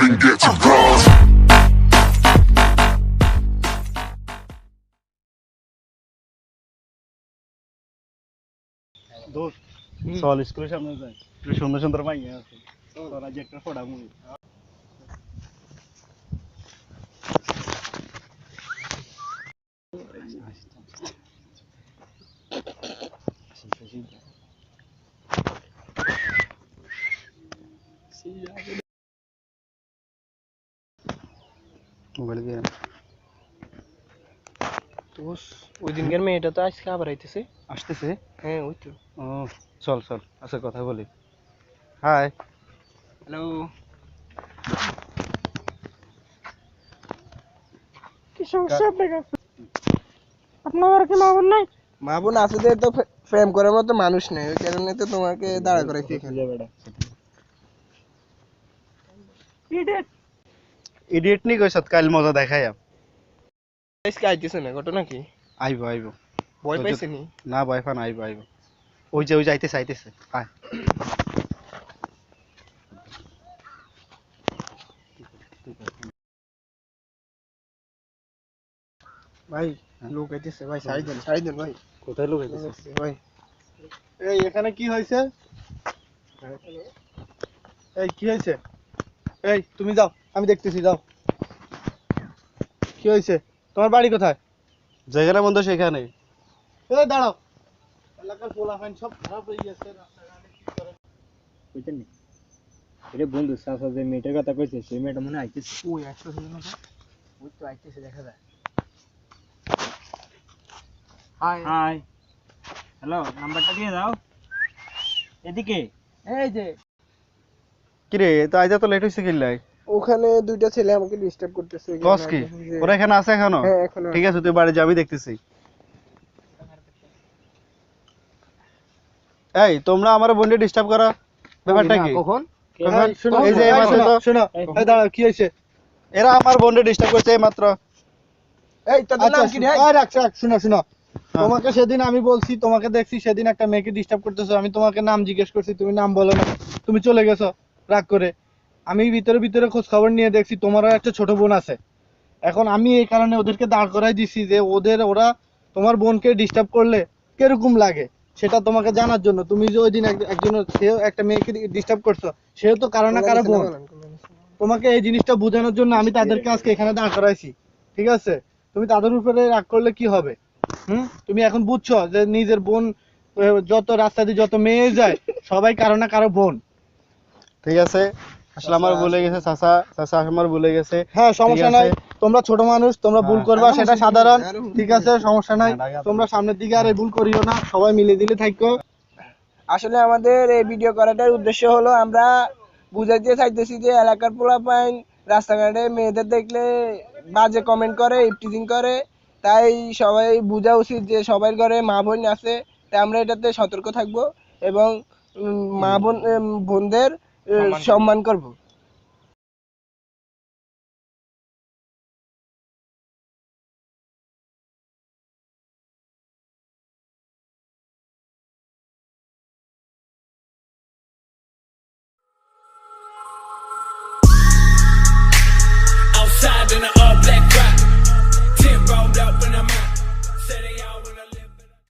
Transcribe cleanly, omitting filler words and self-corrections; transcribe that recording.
even get to cross. দোস্ত চল স্কুলের সামনে যাই, একটু সুন্দর সুন্দর মাইয়া আছে, তোরা যে একটা ফোটা মুভি। মোবাইল দিয়ে ওই দিনকার মেয়েটা তো আজকে আবার আইতেছে। আসতেছে। হ্যাঁ ওই তো। ও চল চল, আচ্ছা কথা বলি। হাই। হ্যালো। কি সমস্যা আপনার? আপনার কি মা বোন নাই? মা বোন আছে যে তো প্রেম করার মতো মানুষ নেই, ওই কারণে তো তোমাকে দাঁড়া করাইছি এখানে। ইডিয়েট। ইডিয়েট নি কইছত, কাল মজা দেখাই। আজকে আইতেছে না, ঘটনা কি? আইবো আইবো। ভয় পাইছে নি? না ভয় পান, আইবো আইবো। ওই যে আইতেছে আইতেছে, আয়। ভাই লোক আইতেছে ভাই, সাইড দেন ভাই। কোথায় লোক আইতেছে ভাই এই এখানে কি হয়েছে? এই কি হয়েছে? এই তুমি যাও, আমি দেখতেছি, যাও। কি হয়েছে? তোমার বাড়ি কোথায়? জায়গাটা বন্ধ সেখানে। এই দাঁড়াও, এলাকার পোলাপাইন সব খারাপ হয়ে গেছে, রাস্তাঘাটে কি করে বুঝছেন নি? এটা বন্ধু চাচা যে মেয়েটার কথা কইছে সেই মেয়েটা মনে হয় আইতেছে। ওই একটা ছিল না? ওই তো আইতেছে, দেখা যায়। হাই হাই, হ্যালো, নাম্বারটা দিয়ে দাও। এদিকে এই যে কি রে, তো আইজা তো লেট হইছে কিল্লাই। ওখানে দুইটা ছেলে আমাকে ডিস্টার্ব করতেছে। কস কি ওরা এখানে আছে এখনো? হ্যাঁ এখনো। ঠিক আছে, তুই বাড়ি যা, আমি দেখতেছি। এই তোমরা আমার বোনকে ডিস্টার্ব করা ব্যাপারটা কি? কখন? কখন? শোনো, এই যে এই মাত্র তো শোনো, এই দাঁড়াও, কি হয়েছে? এরা আমার বোনকে ডিস্টার্ব করছে এই মাত্র। এই তোদের নাম কি রে? রাখ শোনো শোনো, তোমাকে সেদিন আমি বলছি, তোমাকে দেখছি সেদিন একটা মেয়েকে ডিস্টার্ব করতেছো, আমি তোমাকে নাম জিজ্ঞেস করছি, তুমি নাম বলো না, তুমি চলে গেছো রাগ করে। আমি ভিতরে ভিতরে খোঁজ খবর নিয়ে দেখছি তোমারও একটা ছোট বোন আছে। এখন আমি এই কারণে ওদেরকে দাঁড় করাই দিছি যে ওরা তোমার বোনকে ডিস্টার্ব করলে কিরকম লাগে সেটা তোমাকে জানার জন্য। তুমি যে ওই দিন একজন সেও একটা মেয়েকে ডিস্টার্ব করছো, সেও তো কারো না কারো বোন। তোমাকে এই জিনিসটা বোঝানোর জন্য আমি তাদেরকে আজকে এখানে দাঁড় করাইছি, ঠিক আছে? তুমি তাদের উপরে রাগ করলে কি হবে? তুমি এখন বুঝছো যে নিজের বোন, যত রাস্তা দিয়ে যত মেয়ে যায় সবাই কারো না কারো বোন। ঠিক আছে, আসলে আমার ভুলে গেছে চাচা, চাচা আমার ভুলে গেছে। হ্যাঁ সমস্যা নাই, তোমরা ছোট মানুষ, তোমরা ভুল করবা, সেটা সাধারণ। ঠিক আছে, সমস্যা নাই, তোমরা সামনের দিকে আর এই ভুল করিও না, সবাই মিলে দিলে থাকো। আসলে আমাদের এই ভিডিও করাটার উদ্দেশ্য হলো আমরা বুঝাইতে চাইতেছি যে এলাকার পোলাপাইন রাস্তাঘাটে মেয়েদের দেখলে বাজে কমেন্ট করে, ইপটিজিং করে। তাই সবাই বোঝা উচিত যে সবার ঘরে মা বোন আছে। তাই আমরা এটাতে সতর্ক থাকব এবং মা বোনদের সম্মান করব। Outside in the